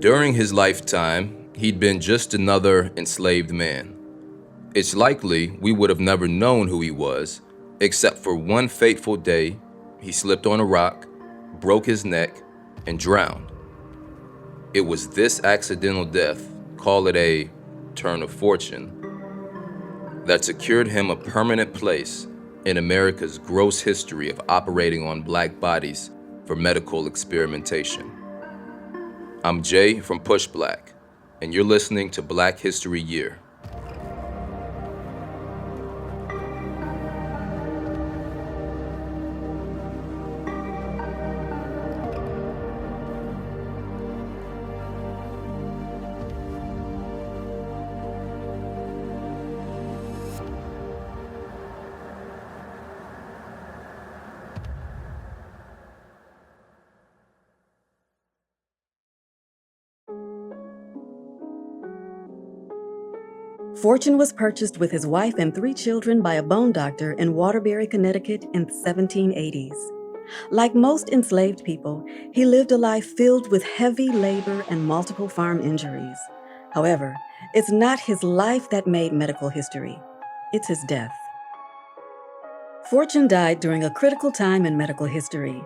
During his lifetime, he'd been just another enslaved man. It's likely we would have never known who he was, except for one fateful day, he slipped on a rock, broke his neck, and drowned. It was this accidental death, call it a turn of fortune, that secured him a permanent place in America's gross history of operating on black bodies for medical experimentation. I'm Jay from PushBlack, and you're listening to Black History Year. Fortune was purchased with his wife and 3 children by a bone doctor in Waterbury, Connecticut in the 1780s. Like most enslaved people, he lived a life filled with heavy labor and multiple farm injuries. However, it's not his life that made medical history. It's his death. Fortune died during a critical time in medical history.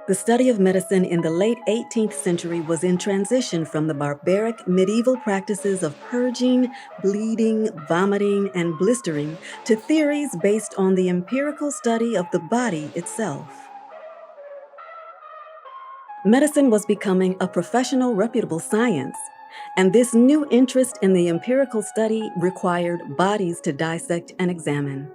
The study of medicine in the late 18th century was in transition from the barbaric medieval practices of purging, bleeding, vomiting, and blistering to theories based on the empirical study of the body itself. Medicine was becoming a professional, reputable science, and this new interest in the empirical study required bodies to dissect and examine.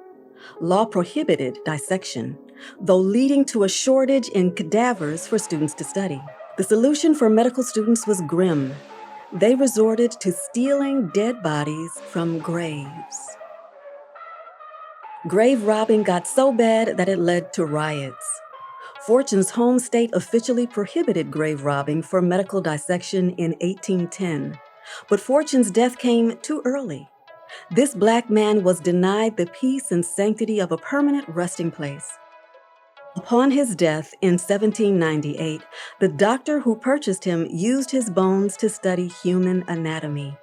Law prohibited dissection, though leading to a shortage in cadavers for students to study. The solution for medical students was grim. They resorted to stealing dead bodies from graves. Grave robbing got so bad that it led to riots. Fortune's home state officially prohibited grave robbing for medical dissection in 1810, but Fortune's death came too early. This black man was denied the peace and sanctity of a permanent resting place. Upon his death in 1798, the doctor who purchased him used his bones to study human anatomy.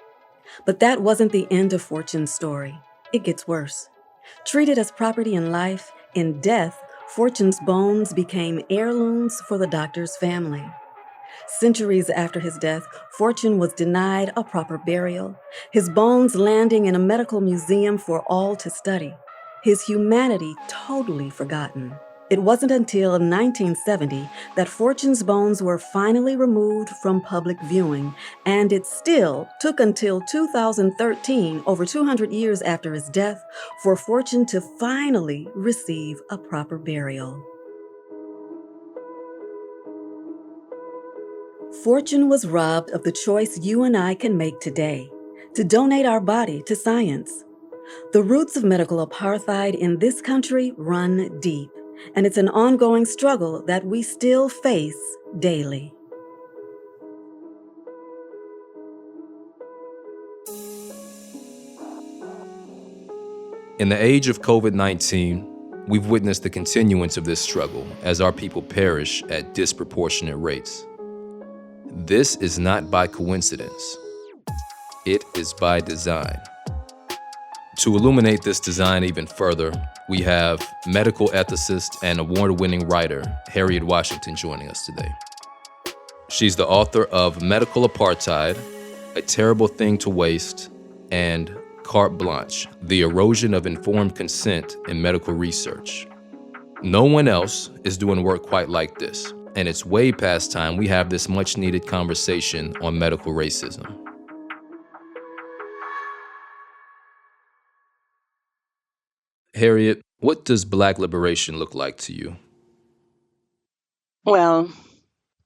But that wasn't the end of Fortune's story. It gets worse. Treated as property in life, in death, Fortune's bones became heirlooms for the doctor's family. Centuries after his death, Fortune was denied a proper burial, his bones landing in a medical museum for all to study, his humanity totally forgotten. It wasn't until 1970 that Fortune's bones were finally removed from public viewing, and it still took until 2013, over 200 years after his death, for Fortune to finally receive a proper burial. Fortune was robbed of the choice you and I can make today, to donate our body to science. The roots of medical apartheid in this country run deep, and it's an ongoing struggle that we still face daily. In the age of COVID-19, we've witnessed the continuance of this struggle as our people perish at disproportionate rates. This is not by coincidence. It is by design. To illuminate this design even further, we have medical ethicist and award-winning writer Harriet Washington joining us today. She's the author of Medical Apartheid, A Terrible Thing to Waste, and Carte Blanche, The Erosion of Informed Consent in Medical Research. No one else is doing work quite like this, and it's way past time we have this much-needed conversation on medical racism. Harriet, what does Black liberation look like to you? Well,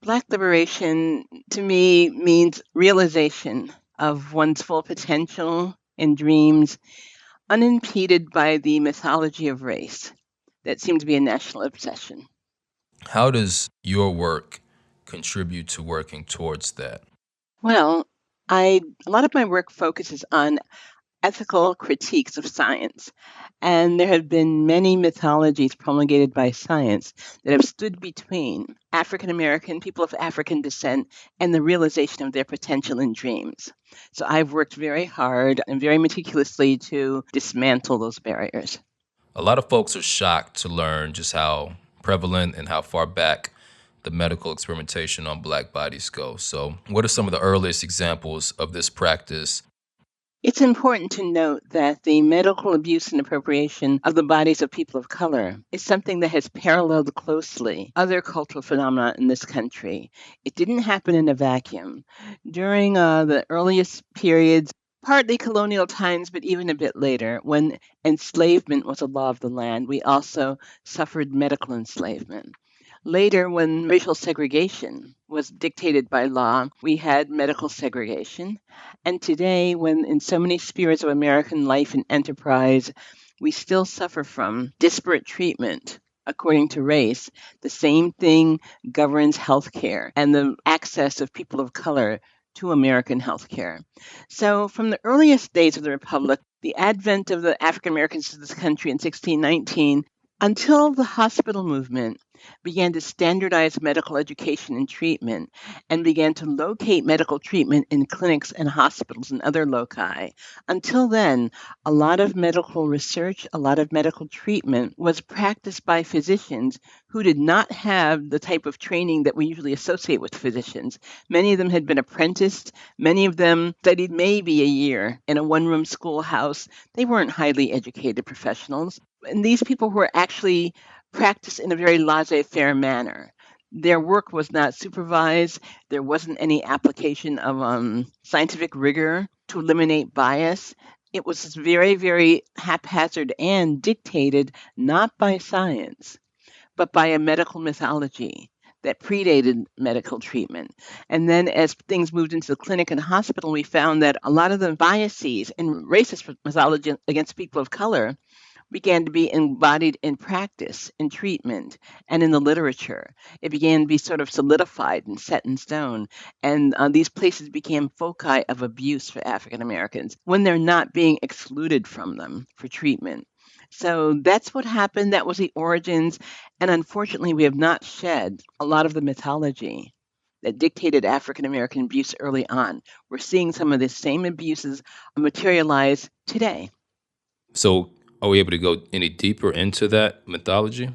Black liberation to me means realization of one's full potential and dreams, unimpeded by the mythology of race that seemed to be a national obsession. How does your work contribute to working towards that? Well, a lot of my work focuses on ethical critiques of science. And there have been many mythologies promulgated by science that have stood between African American, people of African descent, and the realization of their potential and dreams. So I've worked very hard and very meticulously to dismantle those barriers. A lot of folks are shocked to learn just how prevalent and how far back the medical experimentation on Black bodies go. So, what are some of the earliest examples of this practice? It's important to note that the medical abuse and appropriation of the bodies of people of color is something that has paralleled closely other cultural phenomena in this country. It didn't happen in a vacuum. During the earliest periods, partly colonial times, but even a bit later, when enslavement was a law of the land, we also suffered medical enslavement. Later, when racial segregation was dictated by law, we had medical segregation. And today, when in so many spheres of American life and enterprise, we still suffer from disparate treatment according to race, the same thing governs healthcare and the access of people of color to American healthcare. So, from the earliest days of the Republic, the advent of the African Americans to this country in 1619, until the hospital movement began to standardize medical education and treatment and began to locate medical treatment in clinics and hospitals and other loci. Until then, a lot of medical research, a lot of medical treatment was practiced by physicians who did not have the type of training that we usually associate with physicians. Many of them had been apprenticed, many of them studied maybe a year in a one-room schoolhouse. They weren't highly educated professionals. And these people were actually practiced in a very laissez-faire manner. Their work was not supervised. There wasn't any application of scientific rigor to eliminate bias. It was very, very haphazard and dictated not by science, but by a medical mythology that predated medical treatment. And then as things moved into the clinic and hospital, we found that a lot of the biases and racist mythology against people of color began to be embodied in practice, in treatment, and in the literature. It began to be sort of solidified and set in stone. And these places became foci of abuse for African Americans when they're not being excluded from them for treatment. So that's what happened. That was the origins. And unfortunately, we have not shed a lot of the mythology that dictated African American abuse early on. We're seeing some of the same abuses materialize today. So, are we able to go any deeper into that mythology?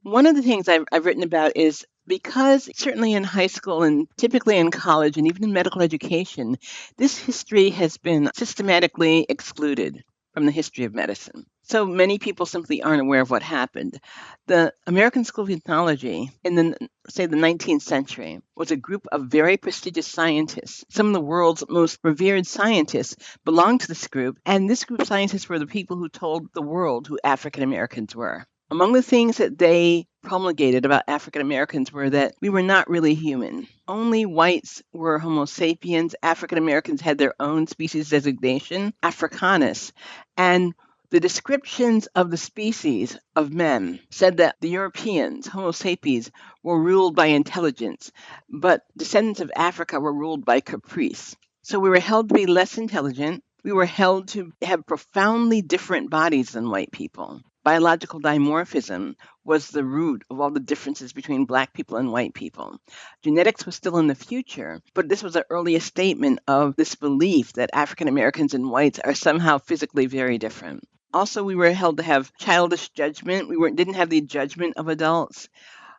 One of the things I've written about is because certainly in high school and typically in college and even in medical education, this history has been systematically excluded from the history of medicine. So many people simply aren't aware of what happened. The American School of Ethnology in the 19th century was a group of very prestigious scientists. Some of the world's most revered scientists belonged to this group, and this group of scientists were the people who told the world who African Americans were. Among the things that they promulgated about African Americans were that we were not really human. Only whites were Homo sapiens. African Americans had their own species designation, Africanus. And the descriptions of the species of men said that the Europeans, Homo sapiens, were ruled by intelligence, but descendants of Africa were ruled by caprice. So we were held to be less intelligent. We were held to have profoundly different bodies than white people. Biological dimorphism was the root of all the differences between Black people and white people. Genetics was still in the future, but this was the earliest statement of this belief that African Americans and whites are somehow physically very different. Also, we were held to have childish judgment. Didn't have the judgment of adults.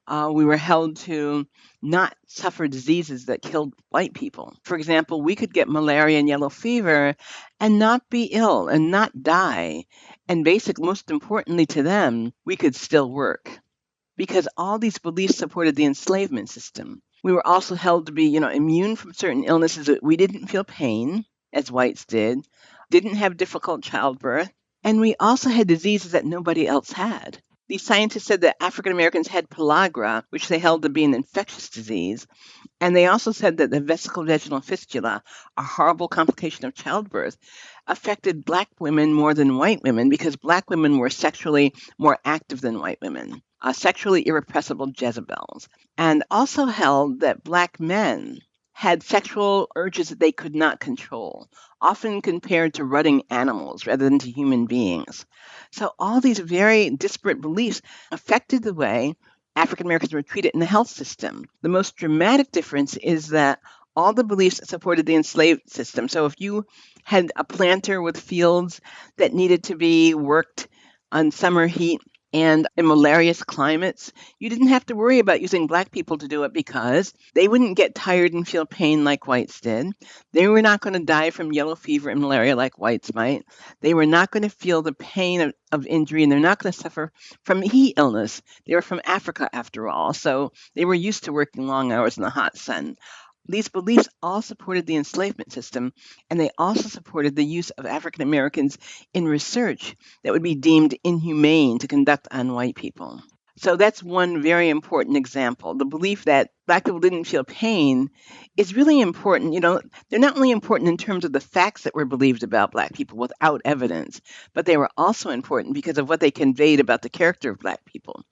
We were held to not suffer diseases that killed white people. For example, we could get malaria and yellow fever and not be ill and not die. And most importantly to them, we could still work because all these beliefs supported the enslavement system. We were also held to be, immune from certain illnesses. We didn't feel pain, as whites didn't have difficult childbirth, and we also had diseases that nobody else had. These scientists said that African Americans had pellagra, which they held to be an infectious disease. And they also said that the vesicovaginal fistula, a horrible complication of childbirth, affected Black women more than white women because Black women were sexually more active than white women, sexually irrepressible Jezebels. And also held that Black men had sexual urges that they could not control, often compared to rutting animals rather than to human beings. So all these very disparate beliefs affected the way African Americans were treated in the health system. The most dramatic difference is that all the beliefs supported the enslaved system. So if you had a planter with fields that needed to be worked on summer heat and in malarious climates, you didn't have to worry about using Black people to do it because they wouldn't get tired and feel pain like whites did. They were not going to die from yellow fever and malaria like whites might. They were not going to feel the pain of injury, and they're not going to suffer from heat illness. They were from Africa, after all, so they were used to working long hours in the hot sun. These beliefs all supported the enslavement system, and they also supported the use of African Americans in research that would be deemed inhumane to conduct on white people. So that's one very important example. The belief that Black people didn't feel pain is really important. They're not only important in terms of the facts that were believed about Black people without evidence, but they were also important because of what they conveyed about the character of Black people.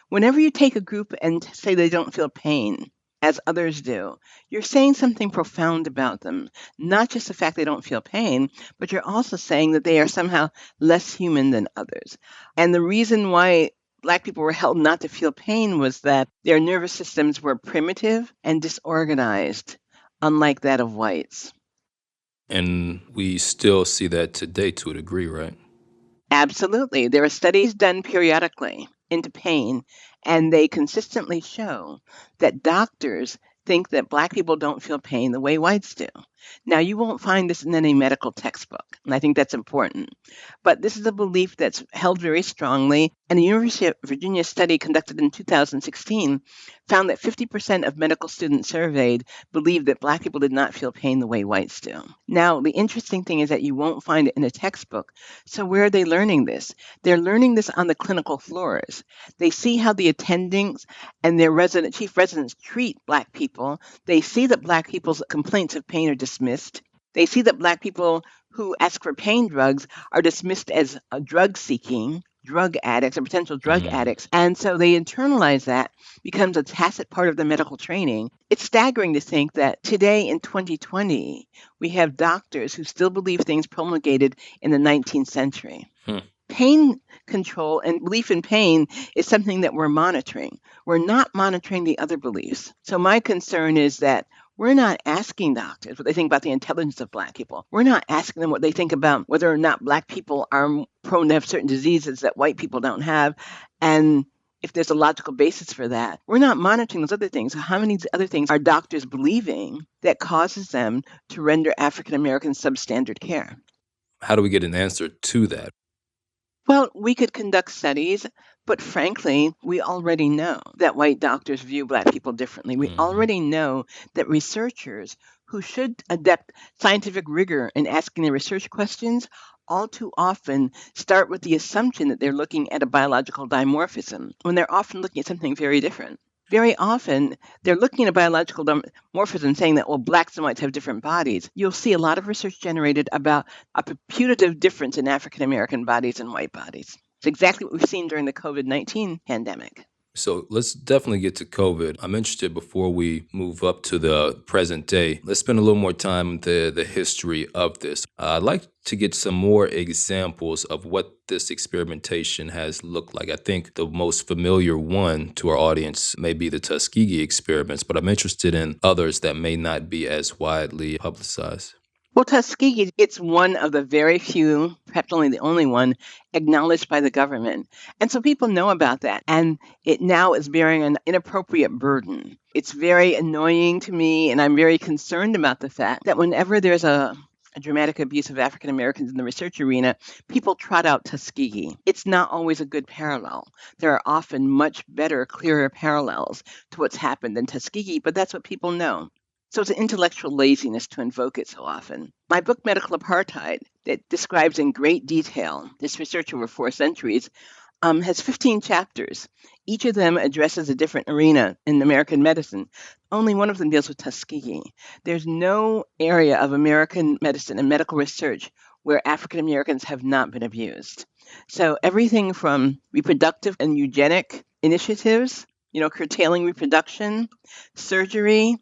Whenever you take a group and say they don't feel pain, as others do, you're saying something profound about them. Not just the fact they don't feel pain, but you're also saying that they are somehow less human than others. And the reason why Black people were held not to feel pain was that their nervous systems were primitive and disorganized, unlike that of whites. And we still see that today to a degree, right? Absolutely. There are studies done periodically into pain, and they consistently show that doctors think that Black people don't feel pain the way whites do. Now, you won't find this in any medical textbook, and I think that's important. But this is a belief that's held very strongly, and the University of Virginia study conducted in 2016 found that 50% of medical students surveyed believed that Black people did not feel pain the way whites do. Now, the interesting thing is that you won't find it in a textbook. So where are they learning this? They're learning this on the clinical floors. They see how the attendings and their chief residents treat Black people. They see that Black people's complaints of pain are dismissed. They see that Black people who ask for pain drugs are dismissed as drug-seeking, drug addicts or potential drug addicts. And so they internalize that, becomes a tacit part of the medical training. It's staggering to think that today in 2020, we have doctors who still believe things promulgated in the 19th century. Pain control and belief in pain is something that we're monitoring. We're not monitoring the other beliefs. So my concern is that we're not asking doctors what they think about the intelligence of Black people. We're not asking them what they think about whether or not Black people are prone to have certain diseases that white people don't have, and if there's a logical basis for that. We're not monitoring those other things. How many other things are doctors believing that causes them to render African Americans substandard care? How do we get an answer to that? Well, we could conduct studies, but frankly, we already know that white doctors view Black people differently. We already know that researchers who should adopt scientific rigor in asking their research questions all too often start with the assumption that they're looking at a biological dimorphism when they're often looking at something very different. Very often, they're looking at a biological dimorphism saying that, well, Blacks and whites have different bodies. You'll see a lot of research generated about a putative difference in African American bodies and white bodies. It's exactly what we've seen during the COVID-19 pandemic. So let's definitely get to COVID. I'm interested, before we move up to the present day, let's spend a little more time with the history of this. I'd like to get some more examples of what this experimentation has looked like. I think the most familiar one to our audience may be the Tuskegee experiments, but I'm interested in others that may not be as widely publicized. Well, Tuskegee, it's one of the very few, perhaps only the only one, acknowledged by the government. And so people know about that. And it now is bearing an inappropriate burden. It's very annoying to me, and I'm very concerned about the fact that whenever there's a dramatic abuse of African Americans in the research arena, people trot out Tuskegee. It's not always a good parallel. There are often much better, clearer parallels to what's happened in Tuskegee, but that's what people know. So it's an intellectual laziness to invoke it so often. My book, Medical Apartheid, that describes in great detail this research over 4 centuries, has 15 chapters. Each of them addresses a different arena in American medicine. Only one of them deals with Tuskegee. There's no area of American medicine and medical research where African Americans have not been abused. So everything from reproductive and eugenic initiatives, curtailing reproduction, surgery,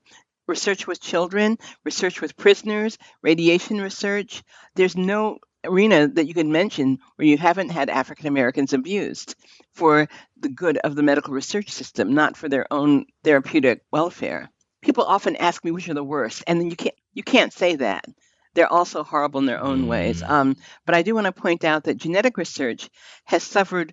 research with children, research with prisoners, radiation research. There's no arena that you can mention where you haven't had African Americans abused for the good of the medical research system, not for their own therapeutic welfare. People often ask me which are the worst, and then you can't say that. They're also horrible in their own ways. But I do want to point out that genetic research has suffered.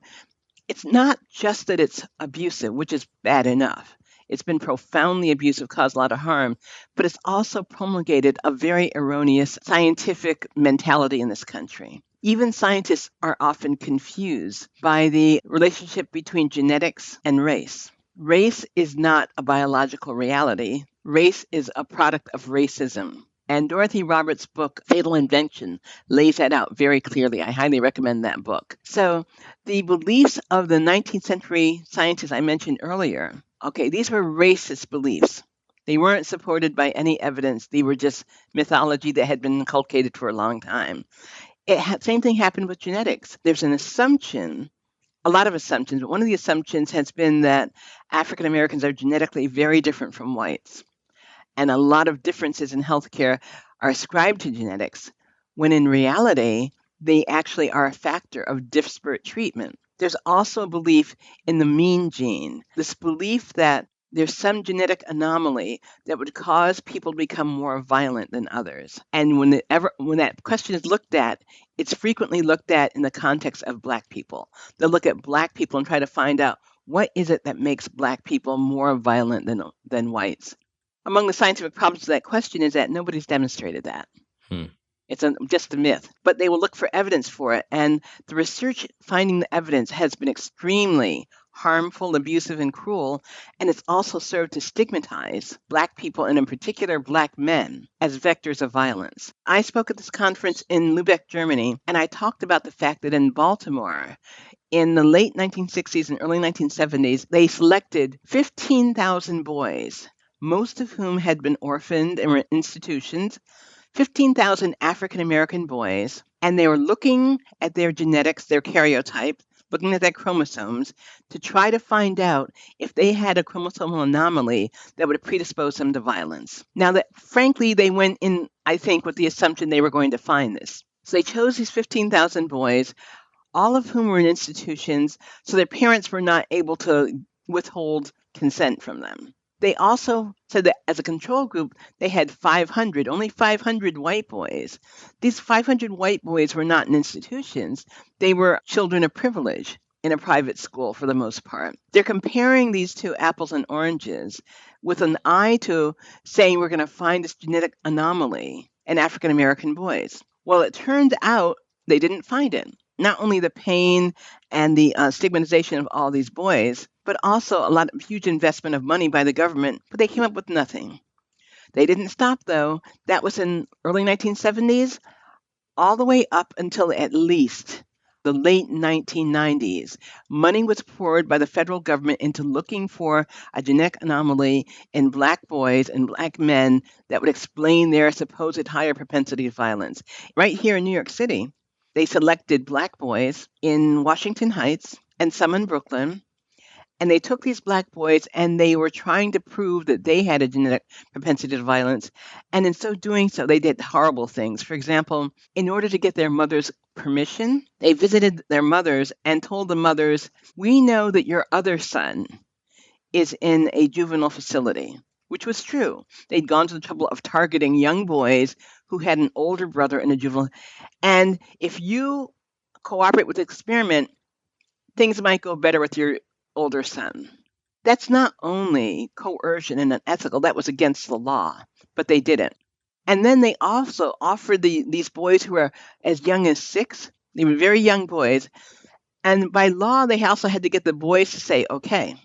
It's not just that it's abusive, which is bad enough. It's been profoundly abusive, caused a lot of harm, but it's also promulgated a very erroneous scientific mentality in this country. Even scientists are often confused by the relationship between genetics and race. Race is not a biological reality. Race is a product of racism. And Dorothy Roberts' book, Fatal Invention, lays that out very clearly. I highly recommend that book. So the beliefs of the 19th century scientists I mentioned earlier, okay, these were racist beliefs. They weren't supported by any evidence. They were just mythology that had been inculcated for a long time. Same thing happened with genetics. There's an assumption, a lot of assumptions, but one of the assumptions has been that African Americans are genetically very different from whites. And a lot of differences in healthcare are ascribed to genetics, when in reality, they actually are a factor of disparate treatment. There's also a belief in the mean gene, this belief that there's some genetic anomaly that would cause people to become more violent than others. And when that question is looked at, it's frequently looked at in the context of Black people. They'll look at Black people and try to find out what is it that makes Black people more violent than whites. Among the scientific problems to that question is that nobody's demonstrated that. It's just a myth, but they will look for evidence for it. And the research finding the evidence has been extremely harmful, abusive, and cruel. And it's also served to stigmatize Black people, and in particular Black men, as vectors of violence. I spoke at this conference in Lübeck, Germany, and I talked about the fact that in Baltimore, in the late 1960s and early 1970s, they selected 15,000 boys, most of whom had been orphaned and were in institutions, 15,000 African American boys, and they were looking at their genetics, their karyotype, looking at their chromosomes to try to find out if they had a chromosomal anomaly that would predispose them to violence. Now, that frankly, they went in, I think, with the assumption they were going to find this. So they chose these 15,000 boys, all of whom were in institutions, so their parents were not able to withhold consent from them. They also said that as a control group, they had only 500 white boys. These 500 white boys were not in institutions. They were children of privilege in a private school for the most part. They're comparing these two apples and oranges with an eye to saying we're going to find this genetic anomaly in African American boys. Well, it turned out they didn't find it. Not only the pain and the stigmatization of all these boys, but also a lot of huge investment of money by the government, but they came up with nothing. They didn't stop, though. That was in early 1970s, all the way up until at least the late 1990s. Money was poured by the federal government into looking for a genetic anomaly in Black boys and Black men that would explain their supposed higher propensity of violence. Right here in New York City, they selected Black boys in Washington Heights and some in Brooklyn. And they took these Black boys and they were trying to prove that they had a genetic propensity to violence. And in so doing so, they did horrible things. For example, in order to get their mother's permission, they visited their mothers and told the mothers, "We know that your other son is in a juvenile facility," which was true. They'd gone to the trouble of targeting young boys who had an older brother in a juvenile. And if you cooperate with the experiment, things might go better with your older son. That's not only coercion and unethical, that was against the law, but they did it. And then they also offered these boys who were as young as 6, they were very young boys, and by law, they also had to get the boys to say, okay.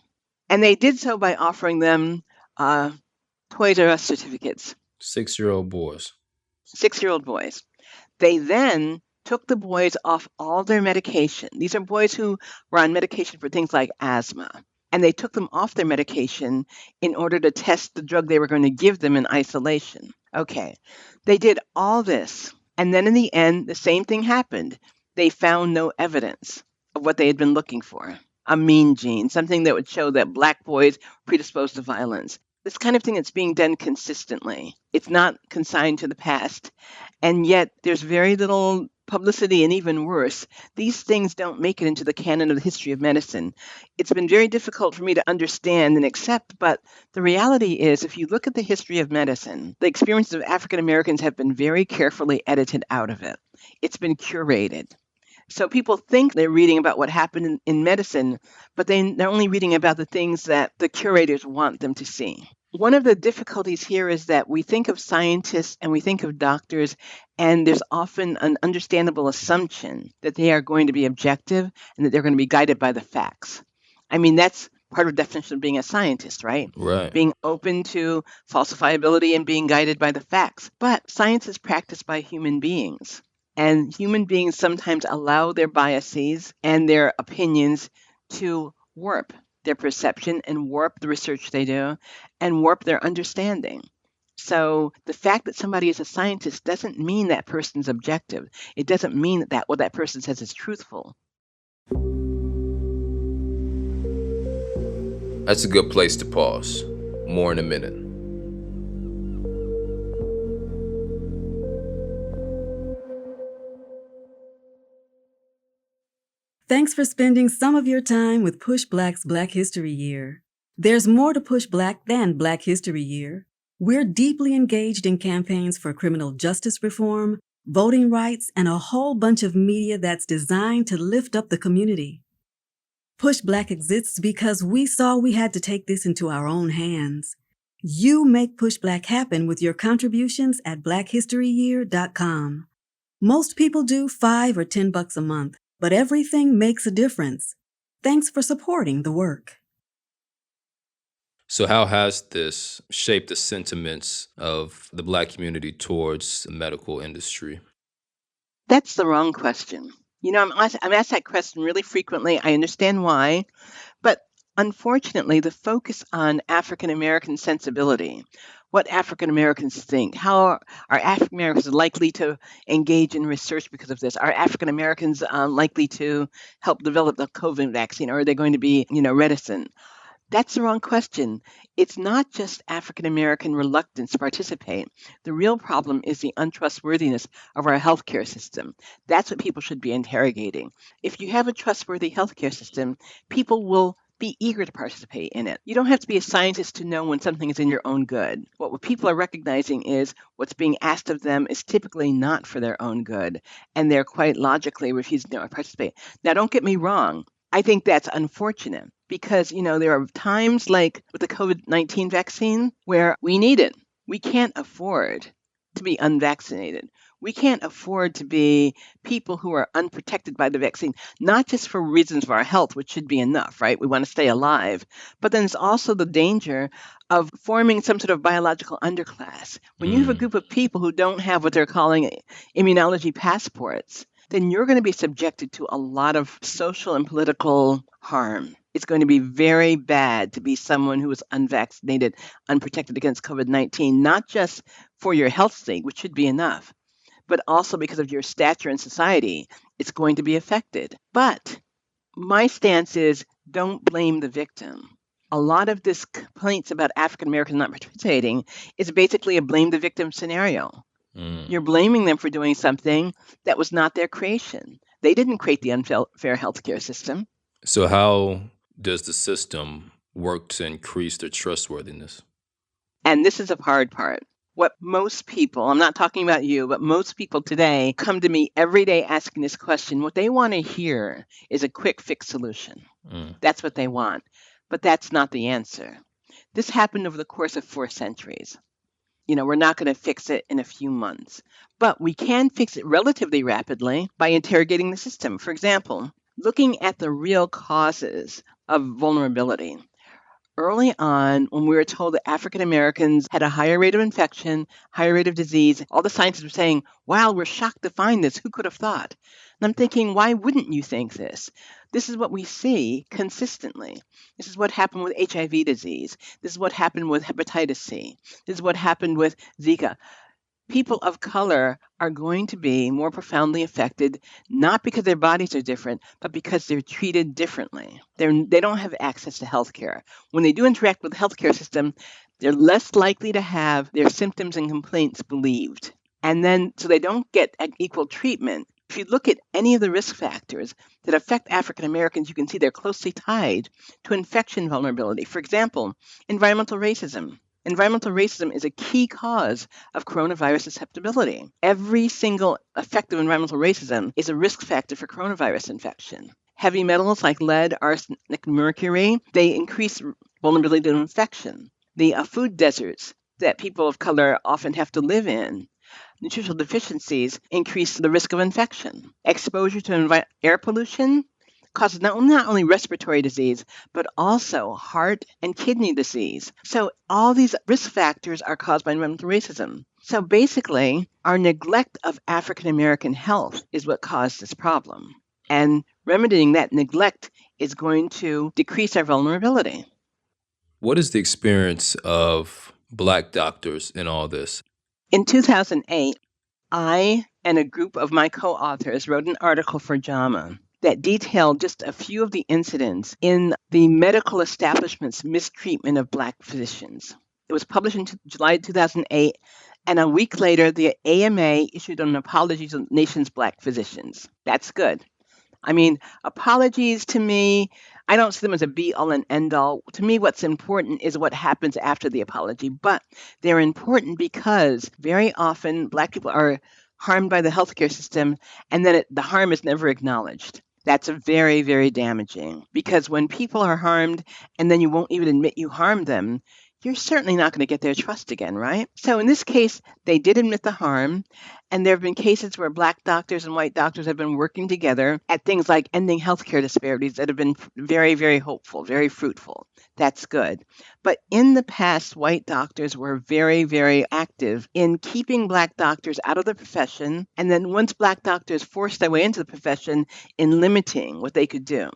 And they did so by offering them Toys R Us certificates. 6-year-old boys. 6-year-old boys. They then took the boys off all their medication. These are boys who were on medication for things like asthma. And they took them off their medication in order to test the drug they were going to give them in isolation. Okay, they did all this. And then in the end, the same thing happened. They found no evidence of what they had been looking for, a mean gene, something that would show that Black boys predisposed to violence. this kind of thing that's being done consistently. It's not consigned to the past. And yet there's very little publicity, and even worse, these things don't make it into the canon of the history of medicine. It's been very difficult for me to understand and accept, but the reality is, if you look at the history of medicine, the experiences of African Americans have been very carefully edited out of it. It's been curated. So people think they're reading about what happened in medicine, but they're only reading about the things that the curators want them to see. One of the difficulties here is that we think of scientists and we think of doctors, and there's often an understandable assumption that they are going to be objective and that they're going to be guided by the facts. I mean, that's part of the definition of being a scientist, right? Right. Being open to falsifiability and being guided by the facts. But science is practiced by human beings. And human beings sometimes allow their biases and their opinions to warp their perception and warp the research they do and warp their understanding. So the fact that somebody is a scientist doesn't mean that person's objective. It doesn't mean that what that person says is truthful. That's a good place to pause. More in a minute. Thanks for spending some of your time with PushBlack's Black History Year. There's more to PushBlack than Black History Year. We're deeply engaged in campaigns for criminal justice reform, voting rights, and a whole bunch of media that's designed to lift up the community. PushBlack exists because we saw we had to take this into our own hands. You make PushBlack happen with your contributions at blackhistoryyear.com. Most people do $5 or $10 a month, but everything makes a difference. Thanks for supporting the work. So how has this shaped the sentiments of the Black community towards the medical industry? That's the wrong question. I'm asked that question really frequently. I understand why. But unfortunately, the focus on African American sensibility, what African Americans think, how are African Americans likely to engage in research because of this? Are African Americans likely to help develop the COVID vaccine, or are they going to be, reticent? That's the wrong question. It's not just African American reluctance to participate. The real problem is the untrustworthiness of our healthcare system. That's what people should be interrogating. If you have a trustworthy healthcare system, people will be eager to participate in it. You don't have to be a scientist to know when something is in your own good. What people are recognizing is what's being asked of them is typically not for their own good, and they're quite logically refusing to participate. Now, don't get me wrong. I think that's unfortunate because, there are times like with the COVID-19 vaccine where we need it. We can't afford to be unvaccinated. We can't afford to be people who are unprotected by the vaccine, not just for reasons of our health, which should be enough, right? We want to stay alive. But then there's also the danger of forming some sort of biological underclass. When you have a group of people who don't have what they're calling immunology passports, then you're going to be subjected to a lot of social and political harm. It's going to be very bad to be someone who is unvaccinated, unprotected against COVID-19, not just for your health sake, which should be enough, but also because of your stature in society. It's going to be affected. But my stance is don't blame the victim. A lot of this complaints about African Americans not participating is basically a blame the victim scenario. You're blaming them for doing something that was not their creation. They didn't create the unfair healthcare system. So how does the system work to increase their trustworthiness? And this is the hard part. What most people, I'm not talking about you, but most people today come to me every day asking this question. What they want to hear is a quick fix solution. That's what they want. But that's not the answer. This happened over the course of 4 centuries. We're not going to fix it in a few months, but we can fix it relatively rapidly by interrogating the system. For example, looking at the real causes of vulnerability. Early on, when we were told that African Americans had a higher rate of infection, higher rate of disease, all the scientists were saying, wow, we're shocked to find this. Who could have thought? And I'm thinking, why wouldn't you think this? This is what we see consistently. This is what happened with HIV disease. This is what happened with hepatitis C. This is what happened with Zika. People of color are going to be more profoundly affected, not because their bodies are different, but because they're treated differently. They don't have access to healthcare. When they do interact with the healthcare system, They're less likely to have their symptoms and complaints believed. And then, so they don't get equal treatment. If you look at any of the risk factors that affect African Americans, you can see they're closely tied to infection vulnerability. For example, environmental racism. Environmental racism is a key cause of coronavirus susceptibility. Every single effect of environmental racism is a risk factor for coronavirus infection. Heavy metals like lead, arsenic, and mercury, they increase vulnerability to infection. The food deserts that people of color often have to live in, nutritional deficiencies increase the risk of infection. Exposure to air pollution causes not only respiratory disease, but also heart and kidney disease. So all these risk factors are caused by environmental racism. So basically, our neglect of African American health is what caused this problem. And remedying that neglect is going to decrease our vulnerability. What is the experience of Black doctors in all this? In 2008, I and a group of my co-authors wrote an article for JAMA that detailed just a few of the incidents in the medical establishment's mistreatment of Black physicians. It was published in July 2008, and a week later, the AMA issued an apology to the nation's Black physicians. That's good. I mean, apologies to me, I don't see them as a be-all and end-all. To me, what's important is what happens after the apology. But they're important because very often Black people are harmed by the healthcare system, and then the harm is never acknowledged. That's very, very damaging. Because when people are harmed, and then you won't even admit you harmed them, you're certainly not going to get their trust again, right? So in this case, they did admit the harm, and there have been cases where Black doctors and white doctors have been working together at things like ending healthcare disparities that have been very, very hopeful, very fruitful. That's good. But in the past, white doctors were very, very active in keeping Black doctors out of the profession, and then once Black doctors forced their way into the profession, in limiting what they could do.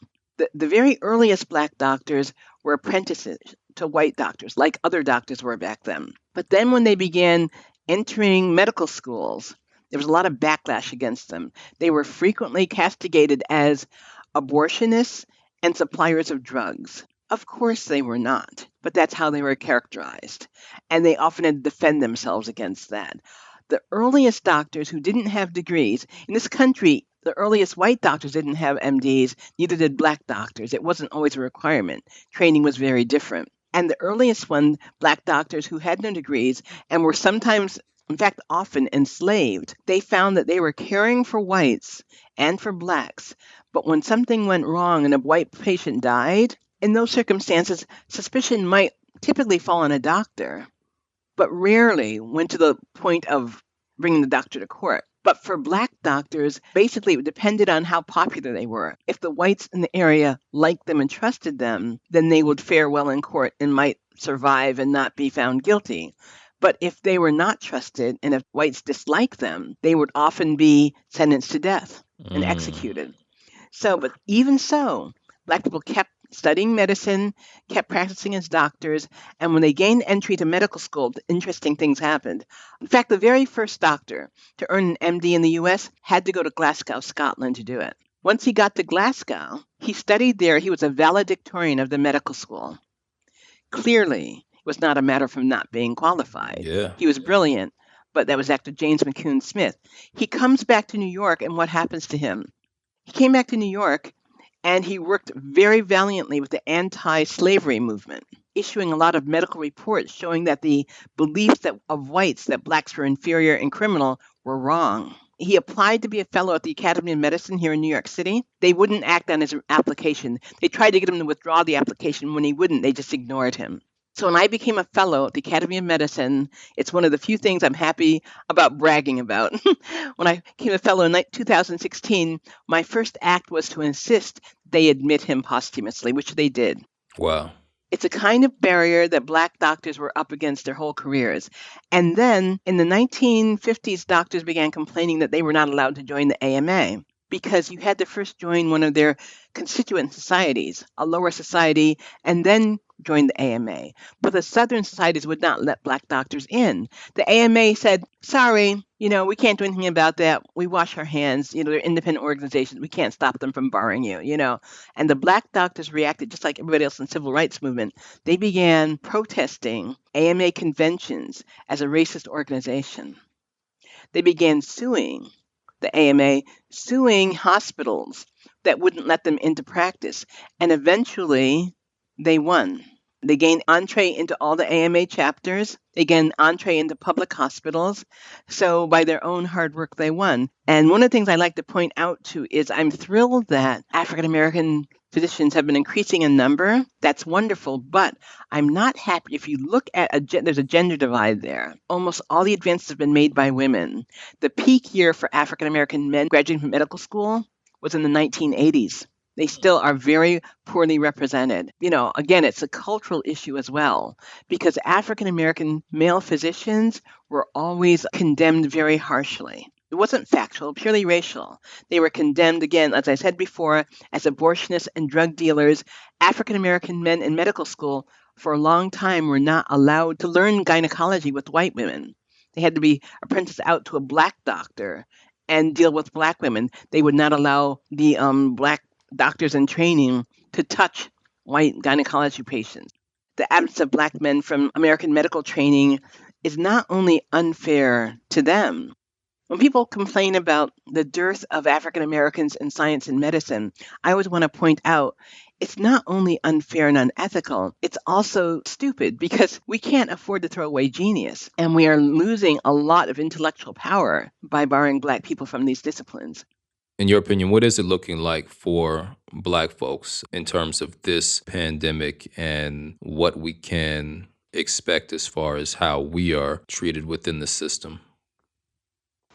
The very earliest Black doctors were apprentices to white doctors, like other doctors were back then. But then when they began entering medical schools, there was a lot of backlash against them. They were frequently castigated as abortionists and suppliers of drugs. Of course they were not, but that's how they were characterized. And they often had to defend themselves against that. The earliest doctors who didn't have degrees, in this country, the earliest white doctors didn't have MDs, neither did Black doctors. It wasn't always a requirement. Training was very different. And the earliest one, Black doctors who had no degrees and were sometimes, in fact, often enslaved, they found that they were caring for whites and for Blacks. But when something went wrong and a white patient died, in those circumstances, suspicion might typically fall on a doctor, but rarely went to the point of bringing the doctor to court. But for Black doctors, basically it depended on how popular they were. If the whites in the area liked them and trusted them, then they would fare well in court and might survive and not be found guilty. But if they were not trusted and if whites disliked them, they would often be sentenced to death and executed. So, but even so, Black people kept studying medicine, kept practicing as doctors, and when they gained entry to medical school, interesting things happened. In fact, the very first doctor to earn an MD in the U.S. had to go to Glasgow, Scotland to do it. Once he got to Glasgow, he studied there. He was a valedictorian of the medical school. Clearly, it was not a matter of him not being qualified. Yeah. He was brilliant, but that was Dr. James McCune Smith. He comes back to New York, and what happens to him? He came back to New York, and he worked very valiantly with the anti-slavery movement, issuing a lot of medical reports showing that the beliefs of whites that Blacks were inferior and criminal were wrong. He applied to be a fellow at the Academy of Medicine here in New York City. They wouldn't act on his application. They tried to get him to withdraw the application. When he wouldn't, they just ignored him. So when I became a fellow at the Academy of Medicine, it's one of the few things I'm happy about bragging about. When I became a fellow in 2016, my first act was to insist they admit him posthumously, which they did. Wow. It's a kind of barrier that Black doctors were up against their whole careers. And then in the 1950s, doctors began complaining that they were not allowed to join the AMA. because you had to first join one of their constituent societies, a lower society, and then join the AMA. But the Southern societies would not let Black doctors in. The AMA said, sorry, we can't do anything about that. We wash our hands. They're independent organizations. We can't stop them from barring you. And the Black doctors reacted just like everybody else in the civil rights movement. They began protesting AMA conventions as a racist organization. They began suing the AMA, suing hospitals that wouldn't let them into practice. And eventually they won. They gained entree into all the AMA chapters. They gained entree into public hospitals. So by their own hard work, they won. And one of the things I like to point out to is I'm thrilled that African American physicians have been increasing in number. That's wonderful. But I'm not happy if you look at there's a gender divide there. Almost all the advances have been made by women. The peak year for African American men graduating from medical school was in the 1980s. They still are very poorly represented. Again, it's a cultural issue as well, because African American male physicians were always condemned very harshly. It wasn't factual, purely racial. They were condemned, again, as I said before, as abortionists and drug dealers. African American men in medical school for a long time were not allowed to learn gynecology with white women. They had to be apprenticed out to a Black doctor and deal with Black women. They would not allow the Black doctors in training to touch white gynecology patients. The absence of Black men from American medical training is not only unfair to them. When people complain about the dearth of African Americans in science and medicine, I always want to point out it's not only unfair and unethical, it's also stupid, because we can't afford to throw away genius. And we are losing a lot of intellectual power by barring Black people from these disciplines. In your opinion, what is it looking like for Black folks in terms of this pandemic and what we can expect as far as how we are treated within the system?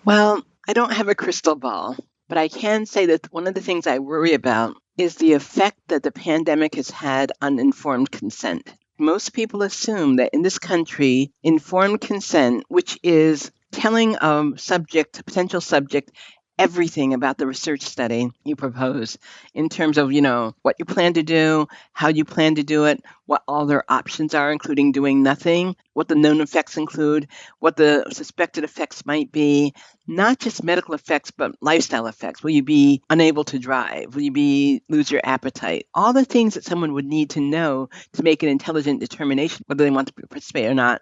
Well, I don't have a crystal ball, but I can say that one of the things I worry about is the effect that the pandemic has had on informed consent. Most people assume that in this country, informed consent, which is telling a potential subject, everything about the research study you propose in terms of, what you plan to do, how you plan to do it, what all their options are, including doing nothing, what the known effects include, what the suspected effects might be, not just medical effects, but lifestyle effects. Will you be unable to drive? Will you lose your appetite? All the things that someone would need to know to make an intelligent determination whether they want to participate or not.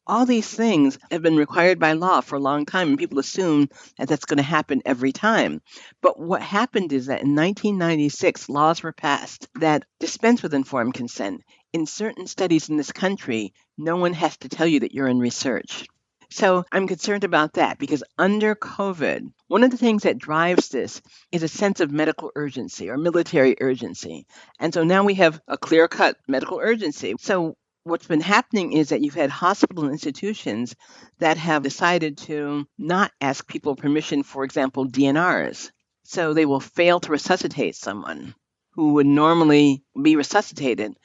All these things have been required by law for a long time, and people assume that that's going to happen every time. But what happened is that in 1996, laws were passed that dispense with informed consent. In certain studies in this country, no one has to tell you that you're in research. So I'm concerned about that, because under COVID, one of the things that drives this is a sense of medical urgency or military urgency. And so now we have a clear-cut medical urgency. So what's been happening is that you've had hospital institutions that have decided to not ask people permission, for example, DNRs. So they will fail to resuscitate someone who would normally be resuscitated,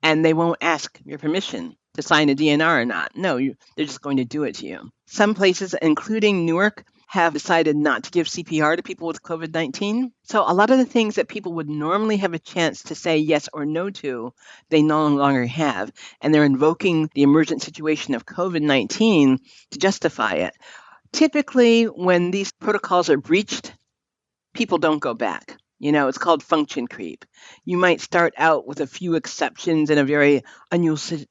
and they won't ask your permission to sign a DNR or not. No, they're just going to do it to you. Some places, including Newark, have decided not to give CPR to people with COVID-19. So a lot of the things that people would normally have a chance to say yes or no to, they no longer have. And they're invoking the emergent situation of COVID-19 to justify it. Typically, when these protocols are breached, people don't go back. It's called function creep. You might start out with a few exceptions in a very unusual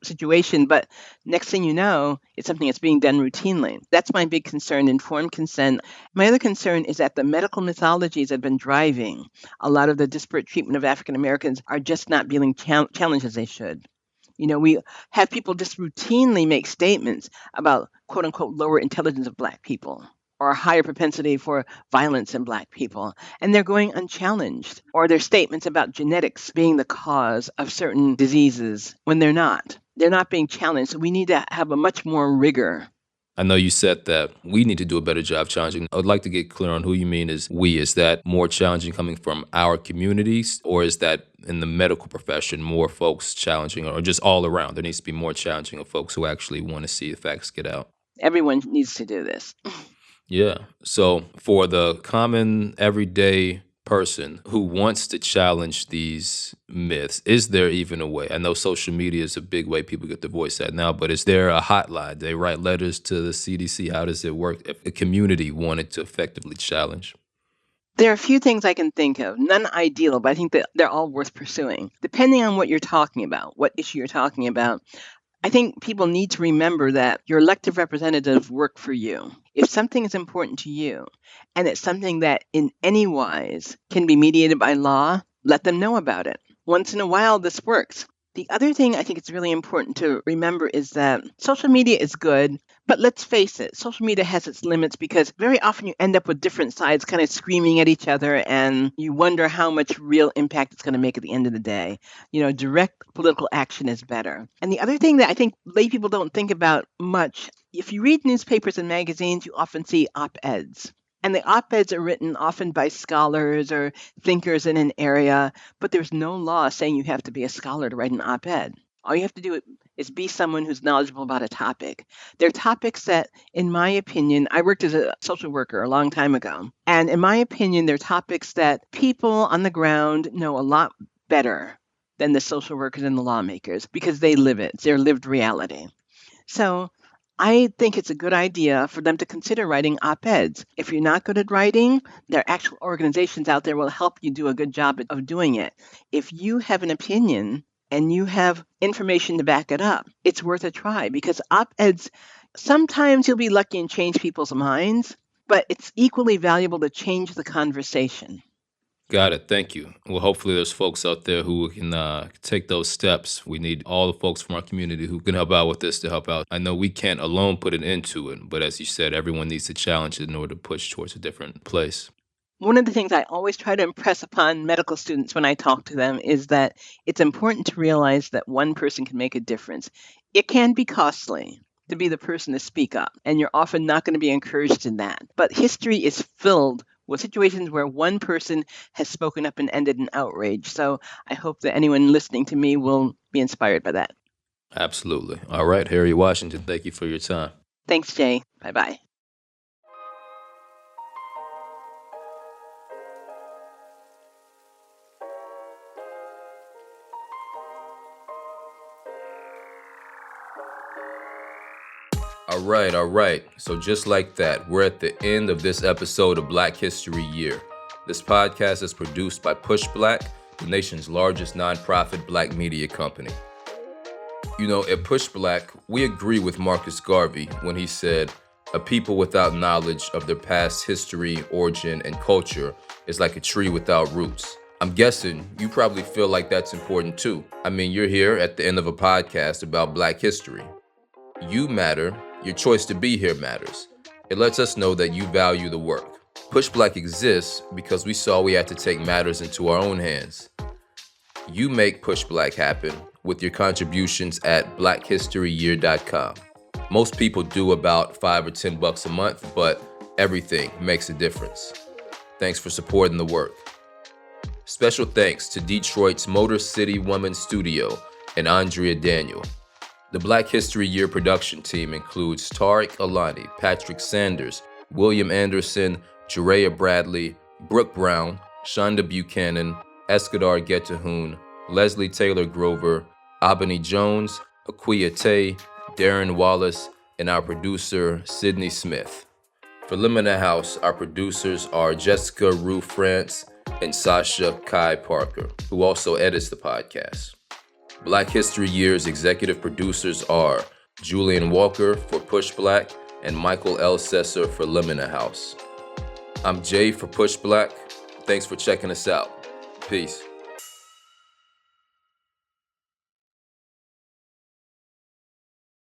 situation, but next thing you know, it's something that's being done routinely. That's my big concern, informed consent. My other concern is that the medical mythologies that have been driving a lot of the disparate treatment of African Americans are just not being challenged as they should. We have people just routinely make statements about quote unquote lower intelligence of Black people, or a higher propensity for violence in Black people, and they're going unchallenged, or their statements about genetics being the cause of certain diseases when they're not. They're not being challenged, so we need to have a much more rigor. I know you said that we need to do a better job challenging. I would like to get clear on who you mean is we. Is that more challenging coming from our communities, or is that in the medical profession more folks challenging, or just all around? There needs to be more challenging of folks who actually want to see the facts get out. Everyone needs to do this. Yeah. So for the common everyday person who wants to challenge these myths, is there even a way? I know social media is a big way people get to voice that now, but is there a hotline? They write letters to the CDC. How does it work if the community wanted to effectively challenge? There are a few things I can think of, none ideal, but I think that they're all worth pursuing. Depending on what you're talking about, what issue you're talking about, I think people need to remember that your elected representatives work for you. If something is important to you and it's something that in any wise can be mediated by law, let them know about it. Once in a while, this works. The other thing I think it's really important to remember is that social media is good, but let's face it, social media has its limits because very often you end up with different sides kind of screaming at each other and you wonder how much real impact it's going to make at the end of the day. Direct political action is better. And the other thing that I think lay people don't think about much, if you read newspapers and magazines, you often see op-eds. And the op-eds are written often by scholars or thinkers in an area, but there's no law saying you have to be a scholar to write an op-ed. All you have to do is be someone who's knowledgeable about a topic. They're topics that, in my opinion, I worked as a social worker a long time ago. And in my opinion, they're topics that people on the ground know a lot better than the social workers and the lawmakers because they live it. It's their lived reality. So I think it's a good idea for them to consider writing op-eds. If you're not good at writing, there are actual organizations out there will help you do a good job of doing it. If you have an opinion and you have information to back it up, it's worth a try because op-eds, sometimes you'll be lucky and change people's minds, but it's equally valuable to change the conversation. Got it. Thank you. Well, hopefully there's folks out there who can take those steps. We need all the folks from our community who can help out with this to help out. I know we can't alone put an end to it, but as you said, everyone needs to challenge it in order to push towards a different place. One of the things I always try to impress upon medical students when I talk to them is that it's important to realize that one person can make a difference. It can be costly to be the person to speak up, and you're often not going to be encouraged in that. But history is filled with situations where one person has spoken up and ended an outrage. So I hope that anyone listening to me will be inspired by that. Absolutely. All right, Harriet Washington, thank you for your time. Thanks, Jay. Bye-bye. All right. So just like that, we're at the end of this episode of Black History Year. This podcast is produced by PushBlack, the nation's largest nonprofit Black media company. At PushBlack, we agree with Marcus Garvey when he said, "A people without knowledge of their past history, origin, and culture is like a tree without roots." I'm guessing you probably feel like that's important too. I mean, you're here at the end of a podcast about Black history. You matter. Your choice to be here matters. It lets us know that you value the work. PushBlack exists because we saw we had to take matters into our own hands. You make PushBlack happen with your contributions at blackhistoryyear.com. Most people do about $5 or $10 a month, but everything makes a difference. Thanks for supporting the work. Special thanks to Detroit's Motor City Woman Studio and Andrea Daniel. The Black History Year production team includes Tareq Alani, Patrick Sanders, William Anderson, Jareyah Bradley, Brooke Brown, Shonda Buchanan, Eskedar Getahun, Leslie Taylor Grover, Abeni Jones, Akua Tay, Darren Wallace, and our producer, Cydney Smith. For Limina House, our producers are Jessica Rugh Frantz and Sasha Kai Parker, who also edits the podcast. Black History Year's executive producers are Julian Walker for PushBlack and Mikel Ellcessor for Limina House. I'm Jay for PushBlack. Thanks for checking us out. Peace.